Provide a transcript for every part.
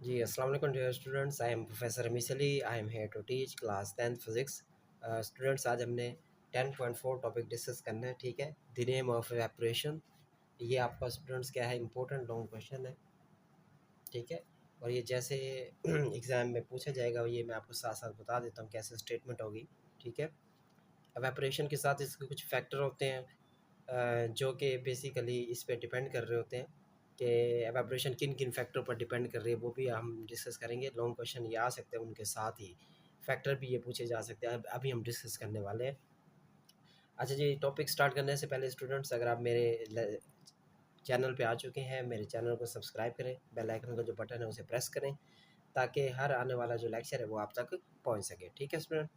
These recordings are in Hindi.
जी, अस्सलाम वालेकुम dear students. I am professor Ramis Ali. I am here to teach class 10th physics. Students, आज हमने 10.4 टॉपिक डिस्कस करना है, ठीक है। The name of evaporation. ये आपका स्टूडेंट्स क्या है, इंपॉर्टेंट लॉन्ग क्वेश्चन है, ठीक है। और ये जैसे एग्ज़ाम में पूछा जाएगा, ये मैं आपको साथ साथ बता देता हूँ कैसे स्टेटमेंट होगी, ठीक है। इवेपोरेशन के साथ इसके कुछ फैक्टर होते हैं जो कि बेसिकली इस पे डिपेंड कर रहे होते हैं कि एवेपोरेशन किन किन फैक्टरों पर डिपेंड कर रही है, वो भी हम डिस्कस करेंगे। लॉन्ग क्वेश्चन ये आ सकते हैं, उनके साथ ही फैक्टर भी ये पूछे जा सकते हैं। अभी हम डिस्कस करने वाले हैं। अच्छा जी, टॉपिक स्टार्ट करने से पहले स्टूडेंट्स, अगर आप मेरे चैनल पे आ चुके हैं, मेरे चैनल को सब्सक्राइब करें, बेल आइकन का जो बटन है उसे प्रेस करें, ताकि हर आने वाला जो लेक्चर है वो आप तक पहुंच सके, ठीक है स्टूडेंट।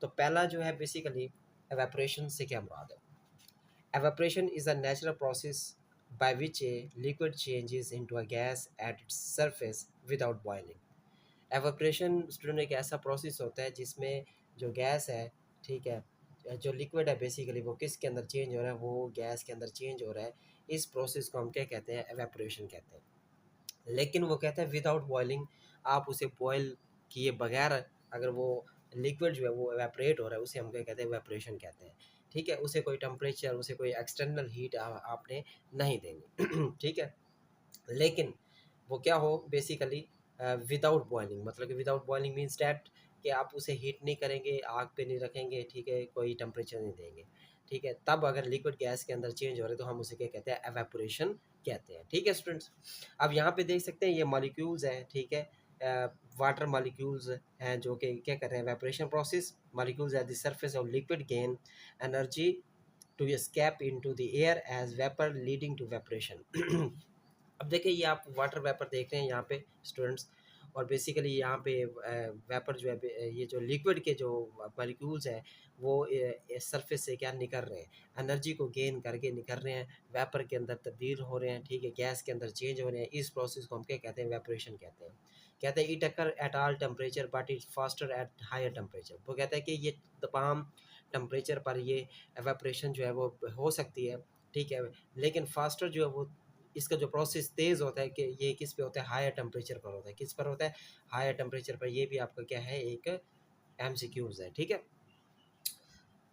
तो पहला जो है बेसिकली एवेपोरेशन से क्या मुराद है। Evaporation is a natural process by which a liquid changes into a gas at its surface without boiling. Evaporation student एक ऐसा प्रोसेस होता है जिसमें जो गैस है, ठीक है, जो लिक्विड है बेसिकली वो किसके अंदर चेंज हो रहा है, वो गैस के अंदर चेंज हो रहा है। इस प्रोसेस को हम क्या कहते हैं, एवेपोरेशन कहते हैं। लेकिन वो कहते हैं विदाउट बॉइलिंग, आप उसे बॉयल किए बगैर अगर वो लिक्विड जो है वो एवेपोरेट हो रहा है, उसे हम क्या कहते हैं, एवेपोरेशन कहते हैं, ठीक है। उसे कोई टेम्परेचर, उसे कोई एक्सटर्नल हीट आपने नहीं देनी ठीक है। लेकिन वो क्या हो बेसिकली विदाउट बॉइलिंग, मतलब कि विदाउट बॉइलिंग मीन्स डैट कि आप उसे हीट नहीं करेंगे, आग पे नहीं रखेंगे, ठीक है, कोई टेम्परेचर नहीं देंगे, ठीक है। तब अगर लिक्विड गैस के अंदर चेंज हो रहे तो हम उसे क्या कहते हैं, एवेपोरेशन कहते हैं, ठीक है स्टूडेंट्स। अब यहाँ पे देख सकते हैं ये मॉलिक्यूल्स हैं, ठीक है, वाटर मॉलिक्यूल्स हैं जो कि क्या कर रहे हैं, evaporation process. Molecules at the surface of liquid gain energy to escape into the air as vapor leading to evaporation। अब देखिए ये आप वाटर वेपर देख रहे हैं यहाँ पे स्टूडेंट्स, और बेसिकली यहाँ पे वेपर जो है, ये जो लिक्विड के जो मॉलिक्यूल्स हैं वो सरफेस से क्या निकल रहे हैं, एनर्जी को गेन करके निकल रहे हैं, वेपर के अंदर तब्दील हो रहे हैं, ठीक है, गैस के अंदर चेंज हो रहे हैं। इस प्रोसेस को हम क्या कहते हैं, वेपरेशन कहते हैं। कहते हैं it occur at all temperature but it faster at higher temperature. वो कहता है कि ये तमाम टेम्परेचर पर ये एवेपरेशन जो है वो हो सकती है, ठीक है। लेकिन फास्टर जो है वो, इसका जो प्रोसेस तेज़ होता है कि ये किस पे होता है, हायर टेम्परेचर पर होता है। किस पर होता है, हायर टेम्परेचर पर। ये भी आपका क्या है, एक एमसीक्यूज है, ठीक है।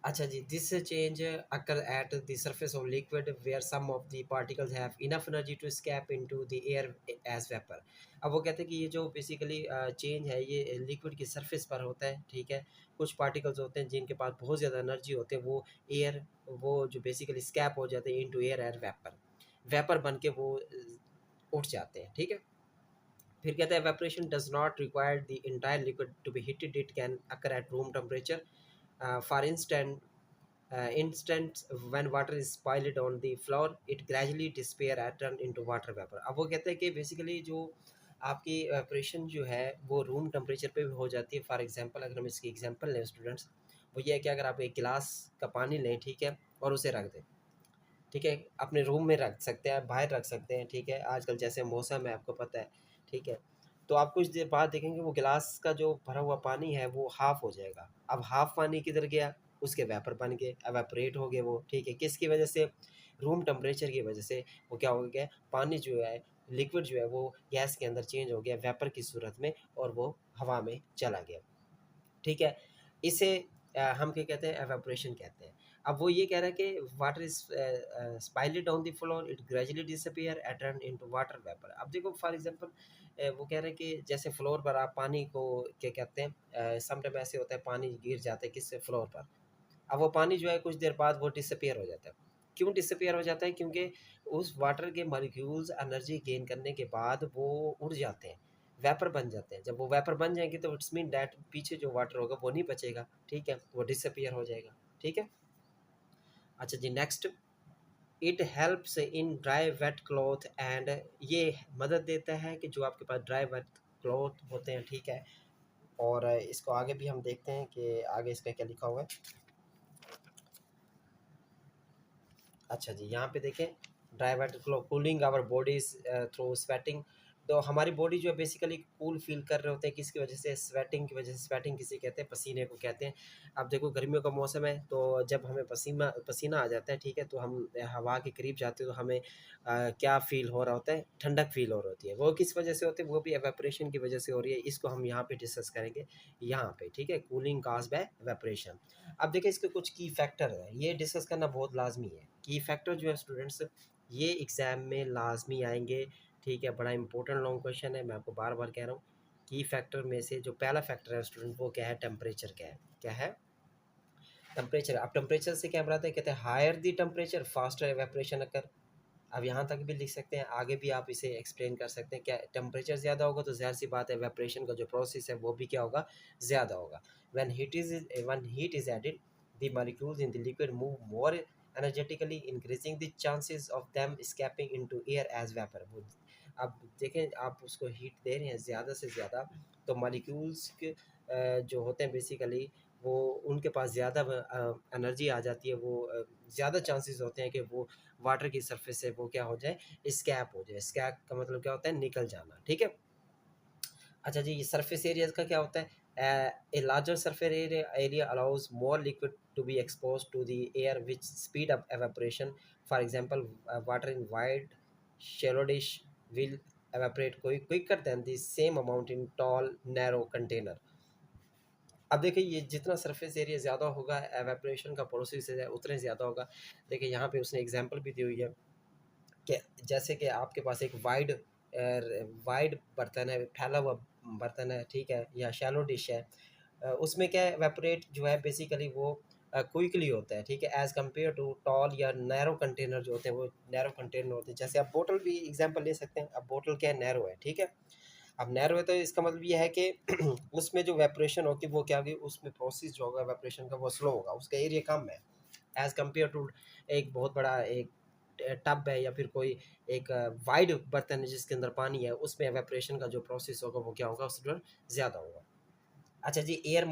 अच्छा जी, this change occur at the surface of liquid where some of the particles have enough energy to escape into the air as vapour. अब वो कहते हैं कि ये जो बेसिकली चेंज है ये लिक्विड की सरफेस पर होता है, ठीक है। कुछ पार्टिकल्स होते हैं जिनके पास बहुत ज़्यादा एनर्जी होते हैं, वो एयर, वो जो बेसिकली स्कैप हो जाते हैं into air air vapour, vapour बन के वो उठ जाते हैं, ठीक है। फिर कहते हैं evaporation does not require the entire liquid to be heated, it can occur at room temperature. For instance when water is boiled on the floor it gradually disappear and turn into water vapor। अब वो कहते हैं कि बेसिकली जो आपकी evaporation जो है वो रूम टेम्परेचर पे भी हो जाती है। फॉर एग्जांपल अगर हम इसकी एग्जांपल लें स्टूडेंट्स, वो ये है कि अगर आप एक गिलास का पानी लें, ठीक है, और उसे रख दें, ठीक है, अपने रूम में रख सकते हैं, बाहर रख सकते हैं, ठीक है। आजकल जैसे मौसम है आपको पता है, ठीक है। तो आप कुछ देर बाद देखेंगे वो गिलास का जो भरा हुआ पानी है वो हाफ़ हो जाएगा। अब हाफ़ पानी किधर गया, उसके वेपर बन गए, एवेपोरेट हो गए वो, ठीक है। किसकी वजह से, रूम टेम्परेचर की वजह से वो क्या हो गया, पानी जो है, लिक्विड जो है वो गैस के अंदर चेंज हो गया वेपर की सूरत में, और वो हवा में चला गया, ठीक है। इसे हम क्या कहते हैं, एवेपोरेशन कहते हैं। अब वो ये कह रहा है कि water is spilled on the floor it gradually disappear and turn into water vapour. अब देखो फॉर एग्जांपल वो कह रहे हैं कि जैसे फ्लोर पर आप पानी को क्या कहते हैं, सम टाइम ऐसे होता है पानी गिर जाता है किससे, फ्लोर पर। अब वो पानी जो है कुछ देर बाद वो डिसअपीयर हो जाता है। क्यों डिसअपीयर हो जाता है, क्योंकि उस वाटर के मॉलिक्यूल्स एनर्जी गेन करने के बाद वो उड़ जाते हैं, वेपर बन जाते हैं। जब वो वेपर बन जाएंगे तो इट्स मीन दैट पीछे जो वाटर होगा वो नहीं बचेगा, ठीक है, वो डिसअपीयर हो जाएगा, ठीक है। अच्छा जी, next, it helps in dry wet cloth and, ये मदद देता है कि जो आपके पास ड्राई वेट क्लॉथ होते हैं, ठीक है। और इसको आगे भी हम देखते हैं कि आगे इसका क्या लिखा हुआ है। अच्छा जी, यहाँ पे देखें, dry wet cloth cooling our bodies through sweating तो हमारी बॉडी जो है बेसिकली कूल फील कर रहे होते हैं, किसकी वजह से? स्वेटिंग की वजह से। स्वेटिंग किसे कहते हैं? पसीने को कहते हैं। अब देखो गर्मियों का मौसम है, तो जब हमें पसीना पसीना आ जाता है, ठीक है, तो हम हवा के करीब जाते हैं, तो हमें क्या फील हो रहा होता है? ठंडक फील हो रही होती है। वो किस वजह से होती है? वो भी एवेपोरेशन की वजह से हो रही है। इसको हम यहाँ पे डिस्कस करेंगे यहाँ पे, ठीक है, कूलिंग काज बाय एवेपोरेशन। अब देखिए इसके कुछ की फैक्टर है, ये डिस्कस करना बहुत लाजमी है। की फैक्टर जो है स्टूडेंट्स, ये एग्ज़ाम में लाजमी आएंगे, ठीक है, बड़ा इंपॉर्टेंट लॉन्ग क्वेश्चन है, मैं आपको बार बार कह रहा हूँ। की फैक्टर में से जो पहला फैक्टर है स्टूडेंट, वो क्या है? टेम्परेचर। क्या है? टेम्परेचर। अब टेम्परेचर से क्या बनाते हैं? कहते हैं higher the temperature faster evaporation occur. अब यहाँ तक भी लिख सकते हैं, आगे भी आप इसे एक्सप्लेन कर सकते हैं। क्या टेम्परेचर ज़्यादा होगा तो ज़ाहिर सी बात है एवेपोरेशन का जो प्रोसेस है वो भी क्या होगा? ज़्यादा होगा। When heat is added, the molecules in the liquid move more energetically, increasing the chances of them escaping into air as vapour. अब देखें, आप उसको हीट दे रहे हैं ज़्यादा से ज़्यादा, तो मॉलिक्यूल्स के जो होते हैं बेसिकली, वो उनके पास ज़्यादा एनर्जी आ जाती है, वो ज़्यादा चांसेस होते हैं कि वो वाटर की सरफेस से वो क्या हो जाए? स्कैप हो जाए। स्कैप का मतलब क्या होता है? निकल जाना, ठीक है। अच्छा जी, ये सरफेस एरिया का क्या होता है? A larger surface area allows more liquid to be expose to the air which speed up evaporation. For example, water in wide shallow dish will evaporate quicker than the same amount in tall narrow container। अब देखिए ये जितना सरफेस एरिया ज़्यादा होगा, एवेपोरेशन का प्रोसेस है उतने ज़्यादा होगा। देखिए यहाँ पे उसने एग्जांपल भी दी हुई है कि जैसे कि आपके पास एक वाइड बर्तन है, फैला हुआ बर्तन है, ठीक है, या शैलो डिश है, उसमें क्या है? एवेपोरेट जो है बेसिकली वो क्विकली होता है, ठीक है, एज़ कम्पेयर टू टॉल या नैरो कंटेनर जो होते हैं, वो नैरो कंटेनर होते हैं। जैसे आप बोतल भी एग्जांपल ले सकते हैं। अब बोतल क्या है? नैरो है, ठीक है। अब नैरो है तो इसका मतलब ये है कि उसमें जो वेपरेशन होगी वो क्या होगी? उसमें प्रोसेस जो होगा वेपरेशन का वो स्लो होगा, उसका एरिया कम है एज़ कम्पेयर टू एक बहुत बड़ा एक टब है, या फिर कोई एक वाइड बर्तन है जिसके अंदर पानी है, उसमें एवेपोरेशन का जो प्रोसेस होगा वो क्या होगा? उससे ज़्यादा होगा। अच्छा जी, एयर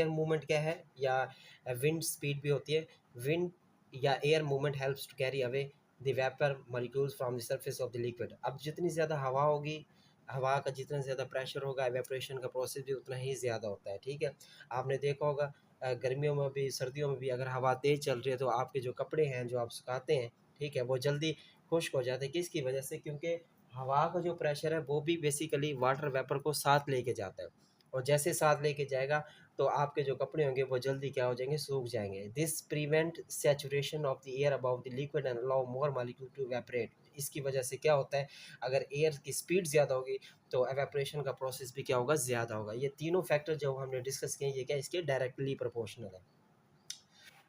मूवमेंट क्या है? या विंड स्पीड भी होती है। विंड या air movement helps to carry away the vapour molecules from the surface of the liquid. अब जितनी ज़्यादा हवा होगी, हवा का जितना ज़्यादा प्रेशर होगा, एवेपोरेशन का प्रोसेस भी उतना ही ज़्यादा होता है, ठीक है। आपने देखा होगा गर्मियों में भी सर्दियों में भी अगर हवा तेज़ चल रही है तो आपके जो कपड़े हैं जो आप सुखाते हैं, ठीक है, वो जल्दी खुश्क हो जाते हैं। किसकी वजह से? क्योंकि हवा का जो प्रेशर है वो भी बेसिकली वाटर वेपर को साथ लेके जाता है, और जैसे साथ लेके जाएगा तो आपके जो कपड़े होंगे वो जल्दी क्या हो जाएंगे? सूख जाएंगे। This prevent saturation of the air about the liquid and allow more molecule to evaporate. इसकी वजह से क्या होता है? अगर एयर की स्पीड ज़्यादा होगी तो एवेपोरेशन का प्रोसेस भी क्या होगा? ज़्यादा होगा। ये तीनों फैक्टर जो हमने डिस्कस किए, ये क्या इसके डायरेक्टली प्रोपोर्शनल है।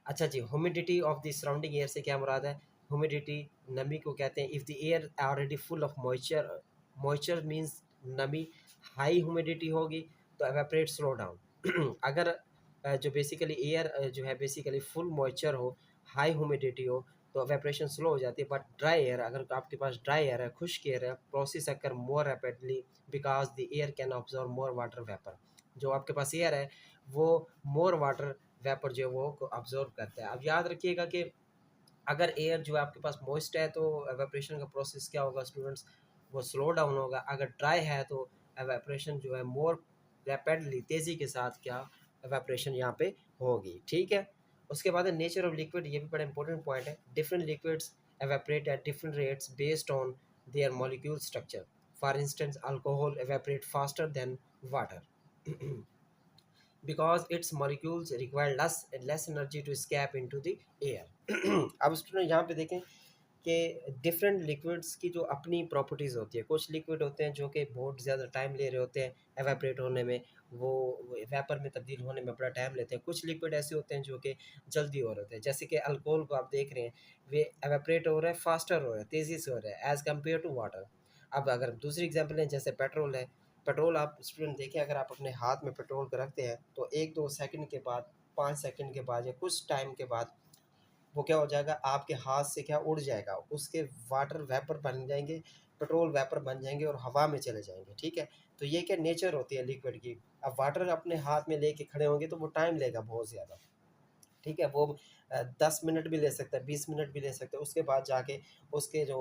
अच्छा जी, humidity of the surrounding air से क्या मुराद है? ह्यूमिडिटी नमी को कहते हैं। If the air already full of moisture, moisture means नमी, हाई ह्यूमिडिटी होगी तो एवेपोरेट स्लो डाउन। अगर जो बेसिकली एयर जो है बेसिकली फुल मॉइस्चर हो, हाई ह्यूमिडिटी हो, तो एवेपोरेशन स्लो हो जाती है। बट ड्राई एयर, अगर आपके पास ड्राई एयर है, खुश्क एयर है, process occur more rapidly because the air can observe more water vapour. जो आपके पास एयर है वो मोर वाटर वेपर जो है वो को ऑब्जर्व करता है। अब याद रखिएगा कि अगर एयर जो है आपके पास मॉइस्ट है तो एवेपोरेशन का प्रोसेस क्या होगा स्टूडेंट्स? वो स्लो डाउन होगा। अगर ड्राई है तो एवेपोरेशन जो है मोर रैपिडली, तेज़ी के साथ क्या एवेपोरेशन यहाँ पे होगी, ठीक है। उसके बाद है नेचर ऑफ लिक्विड, ये भी बड़ा इंपॉर्टेंट पॉइंट है। Different liquids evaporate at different rates based on their molecule structure. For instance alcohol evaporate faster than water because its molecules require less energy to escape into the air। अब स्टूडेंट यहाँ पे देखें कि डिफरेंट लिक्विड्स की जो अपनी प्रॉपर्टीज़ होती है। कुछ लिक्विड होते हैं जो कि बहुत ज़्यादा टाइम ले रहे होते हैं एवेपोरेट होने में, वो वेपर में तब्दील होने में बड़ा टाइम लेते हैं। कुछ लिक्विड ऐसे होते हैं जो कि जल्दी हो रहे होते हैं, जैसे कि अल्कोहल को आप देख रहे हैं, वे एवेपोरेट हो रहा है, फास्टर हो रहा है, तेज़ी से हो रहा है एज़ कम्पेयर टू वाटर। अब अगर दूसरी एग्जाम्पल है जैसे पेट्रोल है। पेट्रोल आप स्टूडेंट देखें, अगर आप अपने हाथ में पेट्रोल को रखते हैं तो 1-2 सेकंड के बाद, 5 सेकंड के बाद या कुछ टाइम के बाद वो क्या हो जाएगा? आपके हाथ से क्या उड़ जाएगा, उसके वाटर वेपर बन जाएंगे, पेट्रोल वेपर बन जाएंगे और हवा में चले जाएंगे, ठीक है। तो ये क्या नेचर होती है लिक्विड की। अब वाटर अपने हाथ में लेके खड़े होंगे तो वो टाइम लेगा बहुत ज़्यादा। ठीक है, वो 10 मिनट भी ले सकता है, 20 मिनट भी ले सकता है, उसके बाद जाके उसके जो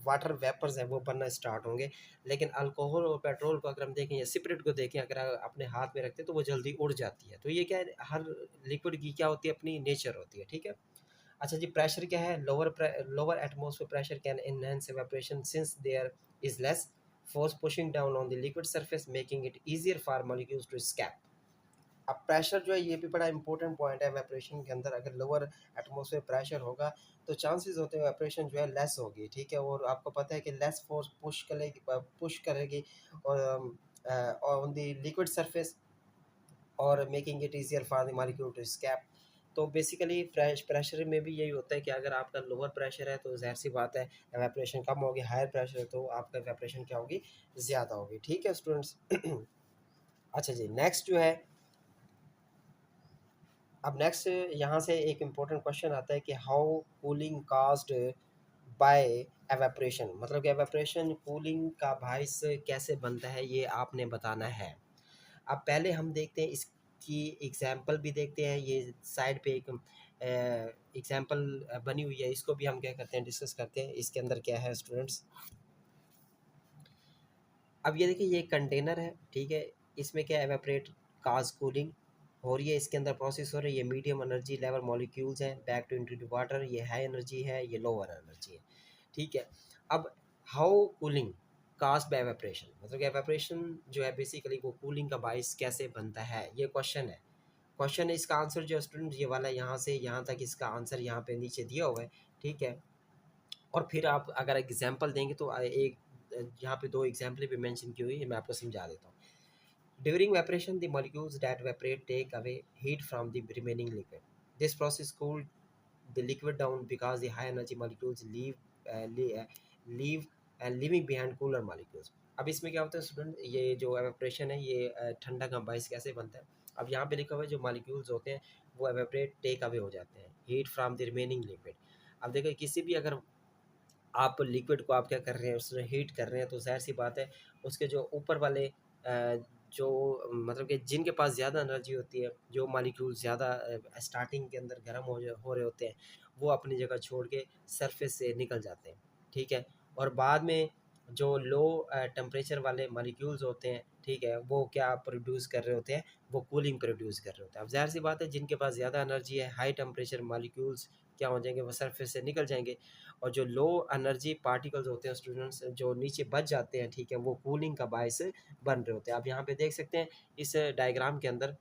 वाटर वेपर्स हैं वो बनना स्टार्ट होंगे। लेकिन अल्कोहल और पेट्रोल को अगर हम देखें या सिपरेट को देखें, अगर अपने हाथ में रखते हैं तो वो जल्दी उड़ जाती है। तो ये क्या है, हर लिक्विड की क्या होती है, अपनी नेचर होती है, ठीक है। अच्छा जी, प्रेशर क्या है, lower atmosphere pressure can enhance evaporation since there is less force pushing down on the liquid surface making it easier for molecules to escape। अब प्रेशर जो है ये भी बड़ा इंपॉर्टेंट पॉइंट है वेपरेशन के अंदर। अगर लोअर एटमॉस्फेयर प्रेशर होगा तो चांसेस होते हैं वेपरेशन जो है लेस होगी, ठीक है। और आपको पता है कि लेस फोर्स पुश करेगी और ऑन द लिक्विड सरफेस और making it easier for the molecule to escape. तो बेसिकली प्रेशर में भी यही होता है कि अगर आपका लोअर प्रेशर है तो ज़ाहिर सी बात है एवेपोरेशन कम होगी, हायर प्रेशर है तो आपका एवेपोरेशन क्या होगी, ज़्यादा होगी, ठीक है स्टूडेंट्स। अच्छा जी, नेक्स्ट जो है, अब नेक्स्ट यहाँ से एक इम्पोर्टेंट क्वेश्चन आता है कि how cooling caused bye evaporation, मतलब कि एवेपोरेशन कूलिंग का बायस कैसे बनता है, ये आपने बताना है। अब पहले हम देखते हैं इसकी एग्जाम्पल भी देखते हैं। ये साइड पे एक एग्जाम्पल बनी हुई है, इसको भी हम क्या करते हैं, डिस्कस करते हैं। इसके अंदर क्या है स्टूडेंट्स, अब ये देखिए, ये कंटेनर है, ठीक है। इसमें क्या एवेपोरेट काज कूलिंग हो रही है, इसके अंदर प्रोसेस हो रही है। ये मीडियम एनर्जी लेवल मॉलिक्यूल्स हैं, बैक टू इनटू वाटर, ये हाई एनर्जी है, ये लोअर एनर्जी है, ठीक है। अब how cooling caused by evaporation, मतलब कि एवेपोरेशन जो है बेसिकली वो कूलिंग का बाइस कैसे बनता है, ये क्वेश्चन है। क्वेश्चन है, इसका आंसर जो स्टूडेंट ये वाला यहाँ से यहाँ तक इसका आंसर यहाँ पे नीचे दिया हुआ है, ठीक है। और फिर आप अगर एग्जाम्पल देंगे तो एक यहाँ पे दो एग्जाम्पल भी मेंशन की हुई है, मैं आपको समझा देता हूँ। During evaporation the molecules that evaporate take away heat from the remaining liquid. This process cooled the liquid down because the high energy molecules leave and leaving behind cooler molecules. अब इसमें क्या होता है स्टूडेंट, ये जो एवेपोरेशन है ये ठंडा का बाइस कैसे बनता है। अब यहाँ पे लिखा हुआ है जो मॉलिक्यूल्स होते हैं वो एवेपोरेट टेक अवे हो जाते हैं heat from the remaining liquid. अब देखो, किसी भी अगर आप लिक्विड को आप क्या कर रहे हैं, उसमें हीट कर रहे हैं, तो ज़ाहिर सी बात है उसके जो ऊपर वाले जो मतलब कि जिनके पास ज़्यादा एनर्जी होती है, जो मॉलिक्यूल ज़्यादा स्टार्टिंग के अंदर गर्म हो रहे होते हैं, वो अपनी जगह छोड़ के सरफेस से निकल जाते हैं, ठीक है। और बाद में जो लो टेम्परेचर वाले मॉलिक्यूल्स होते हैं, ठीक है, वो क्या प्रोड्यूस कर रहे होते हैं, वो कूलिंग प्रोड्यूस कर रहे होते हैं। अब ज़ाहिर सी बात है जिनके पास ज़्यादा एनर्जी है, हाई टेम्परेचर मॉलिक्यूल्स क्या हो जाएंगे, वो सरफेस से निकल जाएंगे। और जो लो एनर्जी पार्टिकल्स होते हैं स्टूडेंट्स, जो नीचे बच जाते हैं, ठीक है, वो कूलिंग का बायस बन रहे होते हैं। आप यहाँ पे देख सकते हैं इस डायग्राम के अंदर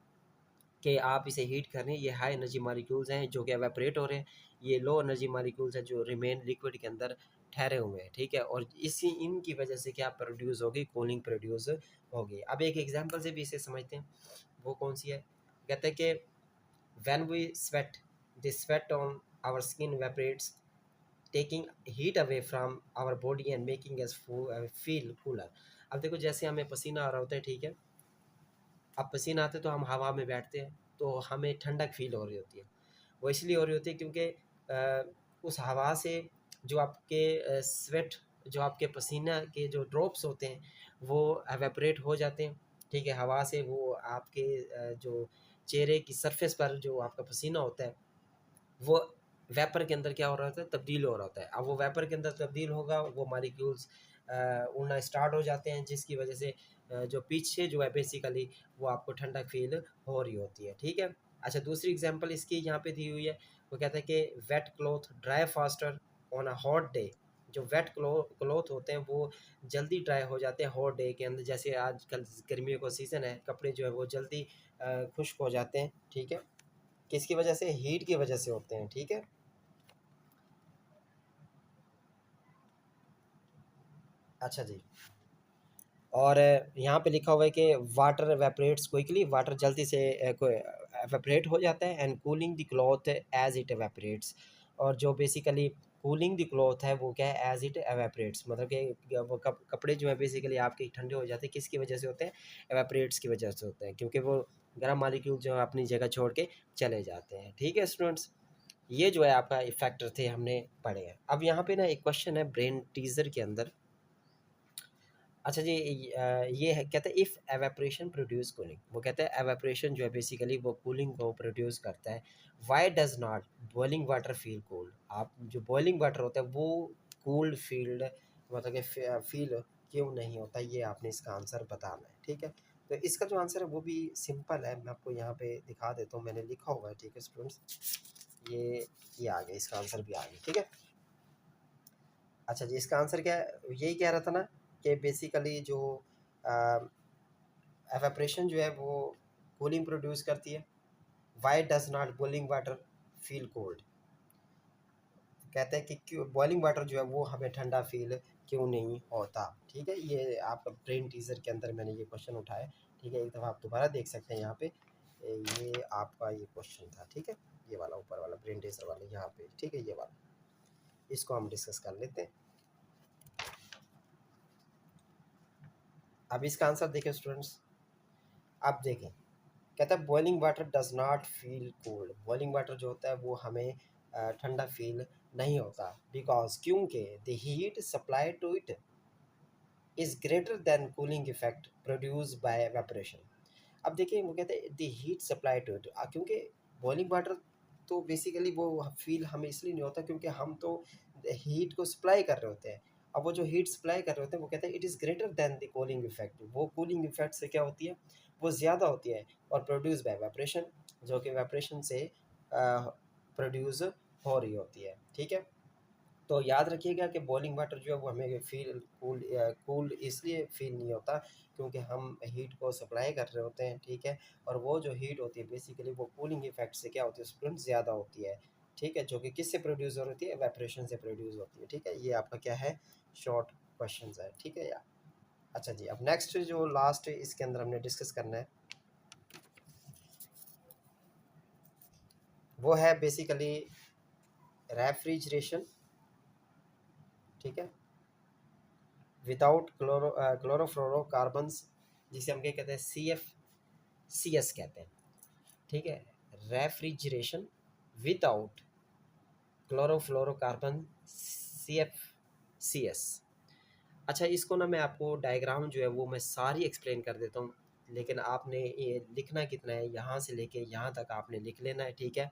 कि आप इसे हीट कर रहे हैं, ये हाई एनर्जी मॉलिक्यूल्स हैं जो कि एवेपोरेट हो रहे हैं, ये लो एनर्जी मॉलिक्यूल्स हैं जो रिमेन लिक्विड के अंदर ठहरे हुए हैं, ठीक है। और इसी इनकी वजह से क्या प्रोड्यूस होगी, कूलिंग प्रोड्यूस होगी। अब एक एग्जांपल से भी इसे समझते हैं, वो कौन सी है, कहते हैं कि when we sweat the sweat on our skin evaporates taking heat away from our body and making us feel cooler। अब देखो, जैसे हमें पसीना आ रहा होता है, ठीक है, अब पसीना आते तो हम हवा में बैठते हैं तो हमें ठंडक फील हो रही होती है। वो इसलिए हो रही होती है क्योंकि उस हवा से जो आपके स्वेट, जो आपके पसीना के जो ड्रॉप्स होते हैं वो एवेपोरेट हो जाते हैं, ठीक है, हवा से। वो आपके जो चेहरे की सरफेस पर जो आपका पसीना होता है वो वेपर के अंदर क्या हो रहा होता है, तब्दील हो रहा होता है। अब वो वेपर के अंदर तब्दील होगा, वो मॉलिक्यूल्स उड़ना स्टार्ट हो जाते हैं, जिसकी वजह से जो पीछे जो है बेसिकली वो आपको ठंडक फील हो रही होती है, ठीक है। अच्छा, दूसरी एग्जांपल इसकी यहाँ पे दी हुई है, वो कहता है कि wet cloth dry faster on a hot day. जो वेट क्लॉथ होते हैं वो जल्दी ड्राई हो जाते हैं हॉट डे के अंदर। जैसे आजकल गर्मियों का सीज़न है, कपड़े जो है वो जल्दी खुश्क हो जाते हैं, ठीक है। किसकी वजह से, हीट की वजह से होते हैं, ठीक है। अच्छा जी, और यहाँ पे लिखा हुआ है कि वाटर एवेपरेट्स क्विकली, वाटर जल्दी से एवेपरेट हो जाता है and cooling the cloth as it evaporates. और जो बेसिकली कूलिंग द क्लॉथ है वो क्या है, एज इट एवेपरेट्स, मतलब कि वो कपड़े जो है बेसिकली आपके ठंडे हो जाते हैं, किसकी वजह से होते हैं, एवेपरेट्स की वजह से होते हैं, क्योंकि वो गर्म मालिक्यूल जो है अपनी जगह छोड़ के चले जाते हैं, ठीक है स्टूडेंट्स। ये जो है आपका फैक्टर थे, हमने पढ़े हैं। अब यहाँ पे ना एक क्वेश्चन है ब्रेन टीजर के अंदर, अच्छा जी, ये है कहते हैं इफ़ एवेपोरेशन प्रोड्यूस कूलिंग, वो कहते हैं एवेपोरेशन जो है बेसिकली वो कूलिंग को प्रोड्यूस करता है। Why does not boiling water feel cold? आप जो बॉइलिंग वाटर होता है वो कूल्ड फील्ड मतलब कि फील क्यों नहीं होता, ये आपने इसका आंसर बताना है, ठीक है। तो इसका जो आंसर है वो भी सिंपल है, मैं आपको यहाँ पे दिखा देता हूँ, मैंने लिखा हुआ है, ठीक है स्टूडेंट्स। ये आ गया, इसका आंसर भी आ गया, ठीक है। अच्छा जी, इसका आंसर क्या है, यही कह रहा था ना कि बेसिकली जो एवेपोरेशन जो है वो कूलिंग प्रोड्यूस करती है। Why does not boiling water feel cold? कहते हैं कि क्यों बॉइलिंग वाटर जो है वो हमें ठंडा फील क्यों नहीं होता, ठीक है। ये आपका ब्रेन टीजर के अंदर मैंने ये क्वेश्चन उठाया, ठीक है। एक दफ़ा आप दोबारा देख सकते हैं यहाँ पे, ये आपका ये क्वेश्चन था, ठीक है। ये वाला ऊपर वाला ब्रेन टीजर वाला यहाँ पे, ठीक है, ये वाला, इसको हम डिस्कस कर लेते हैं। अब इसका आंसर देखें स्टूडेंट्स, आप देखें, कहता है boiling water does not feel cold. Boiling water जो होता है वो हमें ठंडा फील नहीं होता, बिकॉज क्योंकि the heat supply to it is greater than cooling effect produce by evaporation. अब देखिए वो कहते हैं the heat supply to it, क्योंकि बॉइलिंग वाटर तो बेसिकली वो फील हमें इसलिए नहीं होता क्योंकि हम तो हीट को सप्लाई कर रहे होते हैं। अब वो जो हीट सप्लाई कर रहे होते हैं वो कहते हैं it is greater then the cooling effect, वो कूलिंग इफेक्ट से क्या होती है, वो ज़्यादा होती है, और प्रोड्यूस बाय वेपरेशन, जो कि वेपरेशन से प्रोड्यूस हो रही होती है, ठीक है। तो याद रखिएगा कि बॉइलिंग वाटर जो है वो हमें फील कूल इसलिए फील नहीं होता क्योंकि हम हीट को सप्लाई कर रहे होते हैं, ठीक है। और वो जो हीट होती है बेसिकली वो कूलिंग इफेक्ट से क्या होती है स्टूडेंट, ज़्यादा होती है, ठीक है, जो कि किससे प्रोड्यूस हो रही है, एवेपोरेशन से प्रोड्यूस होती है, ठीक है। ये आपका क्या है, शॉर्ट क्वेश्चन है, ठीक है यार। अच्छा जी, अब नेक्स्ट जो लास्ट इसके अंदर हमने डिस्कस करना है वो है बेसिकली रेफ्रिजरेशन, ठीक है, विदाउट क्लोरोफ्लोरोकार्बन्स, जिसे हम क्या कहते हैं, CS कहते हैं, ठीक है। Refrigeration without chlorofluorocarbon, CS। अच्छा, इसको ना मैं आपको डायग्राम जो है वो मैं सारी एक्सप्लेन कर देता हूँ, लेकिन आपने ये लिखना कितना है, यहाँ से लेके यहाँ तक आपने लिख लेना है, ठीक है।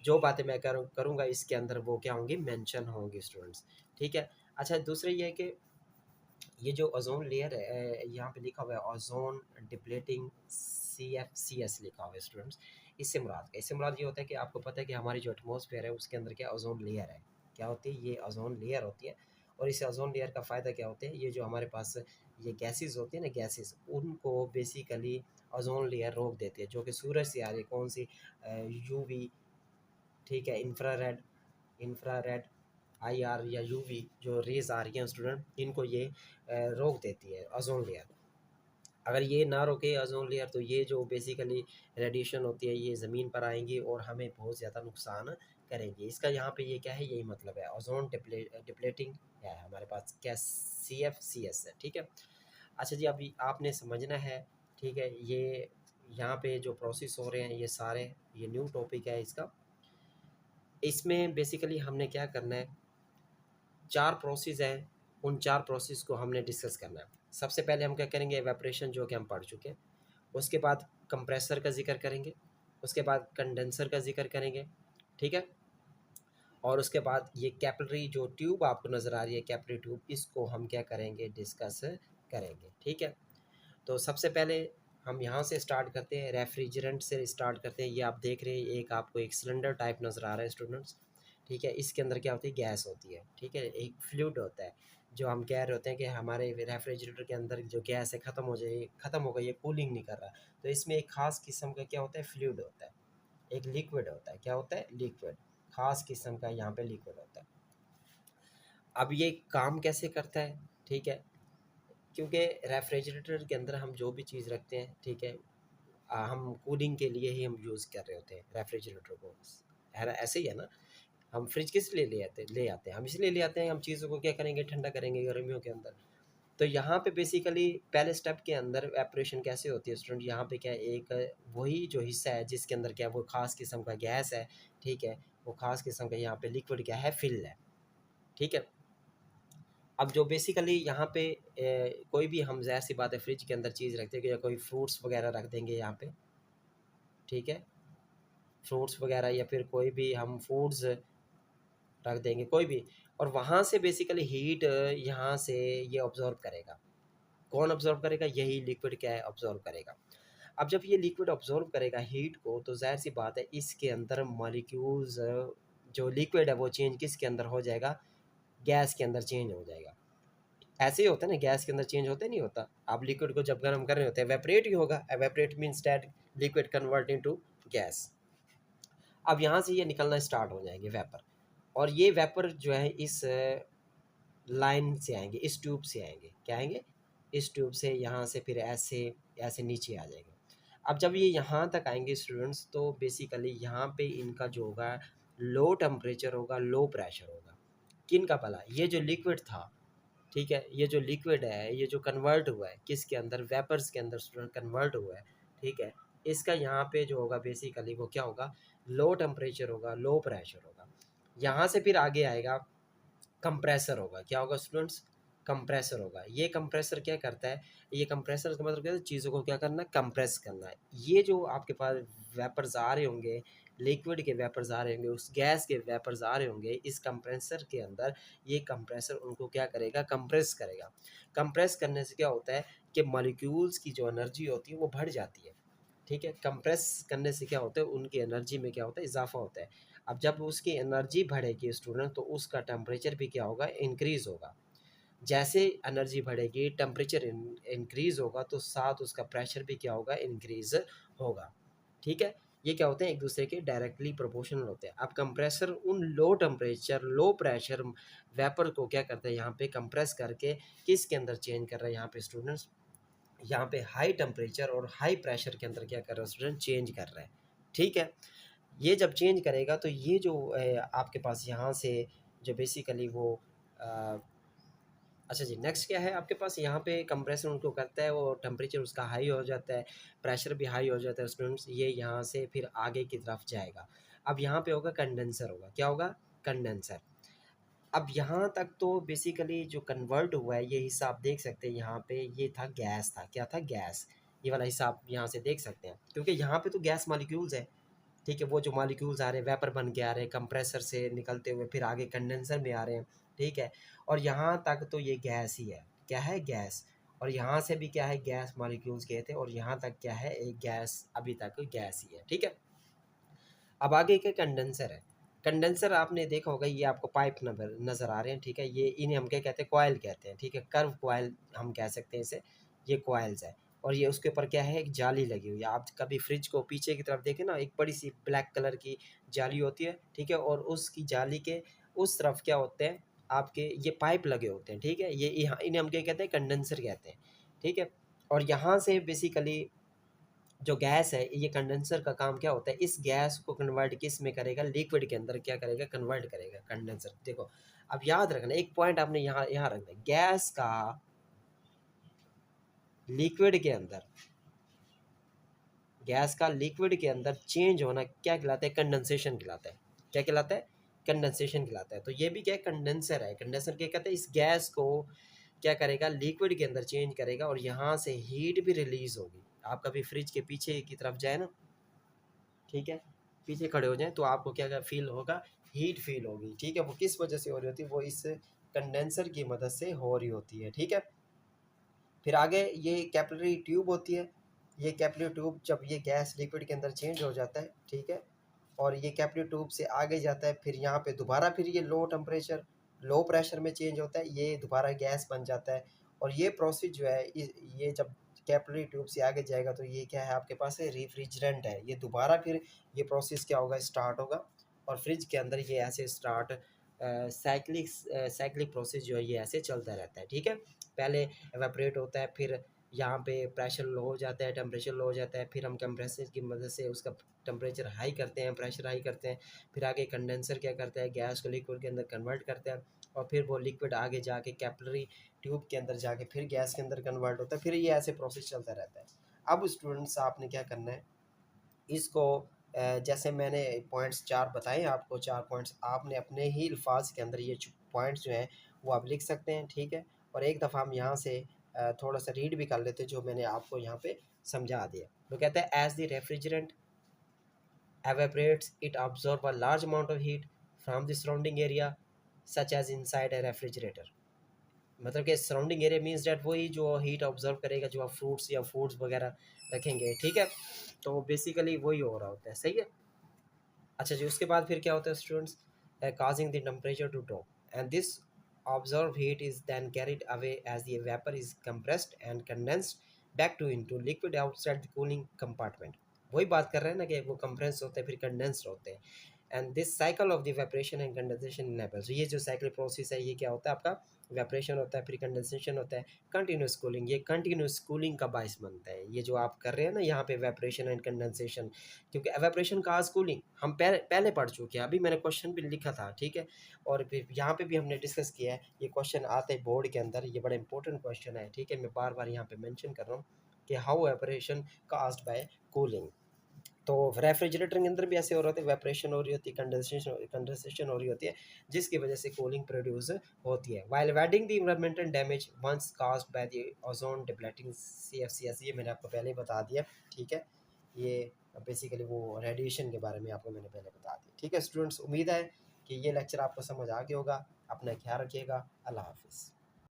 जो बातें मैं करूँगा इसके अंदर वो क्या होंगी, मेंशन होंगी स्टूडेंट्स, ठीक है। अच्छा, दूसरा ये है कि ये जो ओजोन लेयर है, यहाँ पे लिखा हुआ है ओजोन डिप्लेटिंग CFCS लिखा हुआ है स्टूडेंट्स। इससे मुराद ये होता है कि आपको पता है कि हमारी जो एटमॉस्फेयर है उसके अंदर क्या ओजोन लेयर है, क्या होती है, ये ओजोन लेयर होती है। और इस ओजोन लेयर का फ़ायदा क्या होता है, ये जो हमारे पास ये गैसेस होती है ना, गैसेस, उनको बेसिकली ओजोन लेयर रोक देती है, जो कि सूरज से आ रही है, कौन सी, UV, ठीक है, इंफ्रारेड IR या UV जो रेज़ आ रही हैं स्टूडेंट, इनको ये रोक देती है ओजोन लेयर। अगर ये ना रोके ओजोन लेयर तो ये जो बेसिकली रेडिएशन होती है ये ज़मीन पर आएंगी और हमें बहुत ज़्यादा नुकसान करेंगी। इसका यहाँ पे ये क्या है, यही मतलब है, ओजोन डिप्लेटिंग है हमारे पास, क्या, CFCS है, ठीक है। अच्छा जी, अभी आपने समझना है, ठीक है, ये यहाँ पे जो प्रोसेस हो रहे हैं ये सारे, ये न्यू टॉपिक है इसका। इसमें बेसिकली हमने क्या करना है, 4 प्रोसेस हैं, उन 4 प्रोसेस को हमने डिस्कस करना है। सबसे पहले हम क्या करेंगे, इवेपोरेशन जो कि हम पढ़ चुके हैं। उसके बाद कंप्रेसर का ज़िक्र करेंगे, उसके बाद कंडेंसर का ज़िक्र करेंगे, ठीक है। और उसके बाद ये कैपिलरी जो ट्यूब आपको नज़र आ रही है, कैपिलरी ट्यूब, इसको हम क्या करेंगे, डिस्कस करेंगे, ठीक है। तो सबसे पहले हम यहाँ से स्टार्ट करते हैं, रेफ्रिजरेंट से स्टार्ट करते हैं। ये आप देख रहे हैं, एक आपको एक सिलेंडर टाइप नज़र आ रहा है स्टूडेंट्स, ठीक है। इसके अंदर क्या होती है, गैस होती है, ठीक है, एक फ्लूइड होता है। जो हम कह रहे होते हैं कि हमारे रेफ्रिजरेटर के अंदर जो गैस है ख़त्म हो जाए, ख़त्म हो गई, ये कूलिंग नहीं कर रहा, तो इसमें एक ख़ास किस्म का क्या होता है, फ्लूइड होता है, एक लिक्विड होता है, क्या होता है, लिक्विड, ख़ास किस्म का यहाँ पे लिक्विड होता है। अब ये काम कैसे करता है, ठीक है, क्योंकि रेफ्रिजरेटर के अंदर हम जो भी चीज़ रखते हैं, ठीक है, हम कूलिंग के लिए ही हम यूज़ कर रहे होते हैं रेफ्रिजरेटर को, है ना, ऐसे ही है ना। हम फ्रिज किस लिए ले आते हैं, हम इसलिए ले आते हैं, हम चीज़ों को क्या करेंगे, ठंडा करेंगे गर्मियों के अंदर। तो यहाँ पे बेसिकली पहले स्टेप के अंदर एपरेशन कैसे होती है स्टूडेंट, यहाँ पे क्या है, एक वही जो हिस्सा है जिसके अंदर क्या है, वो खास किस्म का गैस है, ठीक है, वो खास किस्म का यहाँ पे लिक्विड क्या है, फिल है, ठीक है। अब जो बेसिकली यहाँ पे कोई भी हम ज़ाहिर सी बात है फ्रिज के अंदर चीज़ रखते हैं कि या कोई फ्रूट्स वगैरह रख देंगे यहाँ पे, ठीक है, फ्रूट्स वगैरह या फिर कोई भी हम फूड्स रख देंगे कोई भी, और वहाँ से बेसिकली हीट यहाँ से ये ऑब्जॉर्व करेगा। कौन ऑब्जॉर्व करेगा? यही लिक्विड क्या है, ऑब्जॉर्व करेगा। अब जब ये लिक्विड ऑब्जॉर्व करेगा हीट को, तो ज़ाहिर सी बात है इसके अंदर मॉलिक्यूल्स जो लिक्विड है वो चेंज किसके अंदर हो जाएगा? गैस के अंदर चेंज हो जाएगा। ऐसे ही होता है ना, गैस के अंदर चेंज होता नहीं होता? आप लिक्विड को जब गर्म कर रहे होते हैं एवेपरेट ही होगा, evaporate means that liquid convert into gas. अब यहाँ से ये निकलना स्टार्ट हो जाएंगे वेपर, और ये वेपर जो है इस लाइन से आएंगे, इस ट्यूब से आएंगे, क्या आएंगे? इस ट्यूब से, यहाँ से फिर ऐसे ऐसे नीचे आ जाएंगे। अब जब ये यहाँ तक आएंगे स्टूडेंट्स, तो बेसिकली यहाँ पे इनका जो होगा लो टेम्परेचर होगा, लो प्रेशर होगा। किन का भला? ये जो लिक्विड था, ठीक है, ये जो लिक्विड है, ये जो कन्वर्ट हुआ है किसके अंदर? वेपर्स के अंदर स्टूडेंट कन्वर्ट हुआ है, ठीक है। इसका यहाँ पे जो होगा बेसिकली वो क्या होगा? लो टेम्परेचर होगा, लो प्रेशर होगा। यहाँ से फिर आगे आएगा कंप्रेसर होगा। क्या होगा स्टूडेंट्स? कंप्रेसर होगा। ये कंप्रेसर क्या करता है? ये कंप्रेसर का मतलब क्या है? चीज़ों को क्या करना है? कंप्रेस करना है। ये जो आपके पास वेपर्स आ रहे होंगे, लिक्विड के वेपर्स आ रहे होंगे, उस गैस के वेपर्स आ रहे होंगे, इस कंप्रेसर के अंदर ये कंप्रेसर उनको क्या करेगा? कंप्रेस करेगा। कंप्रेस करने से क्या होता है कि मॉलिक्यूल्स की जो एनर्जी होती है वो बढ़ जाती है, ठीक है। कंप्रेस करने से क्या होता है? उनकी एनर्जी में क्या होता है? इजाफा होता है। अब जब उसकी एनर्जी बढ़ेगी स्टूडेंट, तो उसका टेम्परेचर भी क्या होगा? इंक्रीज़ होगा। जैसे एनर्जी बढ़ेगी, टेम्परेचर इंक्रीज़ होगा, तो साथ उसका प्रेशर भी क्या होगा? इंक्रीज़ होगा, ठीक है। ये क्या होते हैं? एक दूसरे के डायरेक्टली प्रोपोर्शनल होते हैं। अब कंप्रेसर उन low temperature, low pressure vapour को क्या करता है? यहाँ पे कंप्रेस करके किसके अंदर चेंज कर रहा है यहाँ पे स्टूडेंट्स? यहाँ पे हाई टेम्परेचर और हाई प्रेशर के अंदर क्या कर रहा है स्टूडेंट? चेंज कर रहा है, ठीक है। ये जब चेंज करेगा तो ये जो आपके पास यहाँ से जो बेसिकली वो अ, अच्छा जी, नेक्स्ट क्या है आपके पास? यहाँ पे कंप्रेसर उनको करता है, वो टेम्परेचर उसका हाई हो जाता है, प्रेशर भी हाई हो जाता है स्टूडेंट्स। ये यहाँ से फिर आगे की तरफ जाएगा। अब यहाँ पे होगा कंडेंसर होगा। क्या होगा? कंडेंसर। अब यहाँ तक तो बेसिकली जो कन्वर्ट हुआ है ये हिस्सा आप देख सकते हैं। यहाँ पे ये था गैस था, क्या था? गैस। ये वाला हिस्सा आप यहाँ से देख सकते हैं, क्योंकि यहाँ पे तो गैस मॉलिक्यूल्स है, ठीक है। वो जो मॉलिक्यूल्स आ रहे हैं वेपर बन के आ रहे हैं, कंप्रेसर से निकलते हुए फिर आगे कंडेंसर में आ रहे हैं, ठीक है। और यहाँ तक तो ये गैस ही है। क्या है? गैस। और यहाँ से भी क्या है? गैस मॉलिक्यूल्स गए थे, और यहाँ तक क्या है? एक गैस, अभी तक गैस ही है, ठीक है। अब आगे क्या? कंडेंसर है। कंडेंसर आपने देखा होगा, ये आपको पाइप नज़र आ रहे हैं, ठीक है। ये इन्हें हम क्या कहते हैं? कॉयल कहते हैं, ठीक है। कर्व कॉयल हम कह सकते हैं इसे। ये कॉयल्स है, और ये उसके ऊपर क्या है? एक जाली लगी हुई है। आप कभी फ्रिज को पीछे की तरफ देखें ना, एक बड़ी सी ब्लैक कलर की जाली होती है, ठीक है। और उसकी जाली के उस तरफ क्या होते हैं? आपके ये पाइप लगे होते हैं, ठीक है। ये यहाँ इन्हें हम क्या कहते हैं? कंडेंसर कहते हैं, ठीक है। और यहाँ से बेसिकली जो गैस है, ये कंडेंसर का काम क्या होता है? इस गैस को कन्वर्ट किस में करेगा? लिक्विड के अंदर क्या करेगा? कन्वर्ट करेगा कंडेंसर। देखो, अब याद रखना एक पॉइंट आपने यहाँ यहाँ रखना है, गैस का लिक्विड के अंदर, गैस का लिक्विड के अंदर चेंज होना क्या कहलाता है? कंडेंसेशन कहलाता है। क्या कहलाता है? कंडेंसेशन कहलाता है। तो ये भी क्या है? कंडेंसर है। कंडेंसर क्या कहते हैं? इस गैस को क्या करेगा? लिक्विड के अंदर चेंज करेगा, और यहाँ से हीट भी रिलीज होगी। आप कभी फ्रिज के पीछे की तरफ जाए ना, ठीक है, पीछे खड़े हो जाएं, तो आपको क्या क्या फील होगा? हीट फील होगी, ठीक है। वो किस वजह से हो रही होती है? वो इस कंडेंसर की मदद से हो रही होती है, ठीक है। फिर आगे ये कैपिलरी ट्यूब होती है। ये कैपिलरी ट्यूब जब ये गैस लिक्विड के अंदर चेंज हो जाता है, ठीक है, और ये कैपिलरी ट्यूब से आगे जाता है, फिर यहाँ पे दोबारा फिर ये लो टेम्परेचर, लो प्रेशर में चेंज होता है, ये दोबारा गैस बन जाता है। और ये प्रोसेस जो है ये जब कैपिलरी ट्यूब से आगे जाएगा, तो ये क्या है आपके पास? है रेफ्रिजरेंट है। ये दोबारा फिर ये प्रोसेस क्या होगा? स्टार्ट होगा, और फ्रिज के अंदर ये ऐसे स्टार्ट साइक्लिक प्रोसेस जो है ये ऐसे चलता रहता है, ठीक है। पहले एवेपरेट होता है, फिर यहाँ पे प्रेशर लो हो जाता है, टेम्परेचर लो हो जाता है, फिर हम कंप्रेसर की मदद से उसका टेम्परेचर हाई करते हैं, प्रेशर हाई करते हैं। फिर आगे कंडेंसर क्या करता है? गैस को लिक्विड के अंदर कन्वर्ट करता है, और फिर वो लिक्विड आगे जाके कैपिलरी ट्यूब के अंदर जाके फिर गैस के अंदर कन्वर्ट होता है। फिर ये ऐसे प्रोसेस चलता रहता है। अब स्टूडेंट्स आपने क्या करना है? इसको जैसे मैंने पॉइंट्स 4 बताए आपको, 4 पॉइंट्स आपने अपने ही अल्फाज के अंदर ये पॉइंट्स जो हैं वो आप लिख सकते हैं, ठीक है। और एक दफ़ा हम यहाँ से थोड़ा सा रीड भी कर लेते हैं जो मैंने आपको यहाँ पे समझा दिया। वो कहता है as the refrigerant evaporates, it absorbs a large amount of heat from the surrounding area such as inside a refrigerator। मतलब कि सराउंडिंग एरिया मीन्स डैट वही जो हीट ऑब्जर्व करेगा जो आप फ्रूट्स या फूड्स वगैरह रखेंगे, ठीक है। तो बेसिकली वही हो रहा होता है, सही है। अच्छा जी, उसके बाद फिर क्या होता है students, causing the temperature to drop and this observed heat is then carried away as the vapor is compressed and condensed back to into liquid outside the cooling compartment। वही बात कर रहे हैं ना कि वो कंप्रेस होते हैं फिर कंडेंस्ड होते हैं। And this cycle of the वेपरेशन and condensation enables, ये जो साइकिल प्रोसेस है ये क्या होता है, आपका वेपरेशन होता है फिर कंडेंसेशन होता है कंटिन्यूस कूलिंग, ये कंटिन्यूस कूलिंग का बायस बनता है ये जो आप कर रहे हैं ना यहाँ पे वेपरेशन एंड कंडेंसेशन। क्योंकि एवेपोरेशन का कूलिंग हम पहले पढ़ चुके हैं, अभी मैंने क्वेश्चन भी लिखा था, ठीक है। और फिर यहाँ पे भी हमने डिस्कस किया है, ये क्वेश्चन आते हैं बोर्ड के अंदर, ये बड़ा इंपॉर्टेंट क्वेश्चन है, ठीक है। मैं बार बार यहाँ पे मेंशन कर रहा हूँ कि how evaporation caused bye cooling. तो रेफ्रिजरेटर के अंदर भी ऐसे हो रहे होते हैं, वेपरेशन हो रही होती है, कंडेंसेशन हो रही होती है जिसकी वजह से कूलिंग प्रोड्यूस होती है। While avoiding the environmental damage once caused by the ozone depleting CFCs, ये मैंने आपको पहले ही बता दिया, ठीक है। ये बेसिकली वो रेडिएशन के बारे में आपको मैंने पहले बता दिया, ठीक है स्टूडेंट्स। उम्मीद है कि ये लेक्चर आपको समझ आ गया होगा। अपना ख्याल रखिएगा। अल्लाह हाफिज़।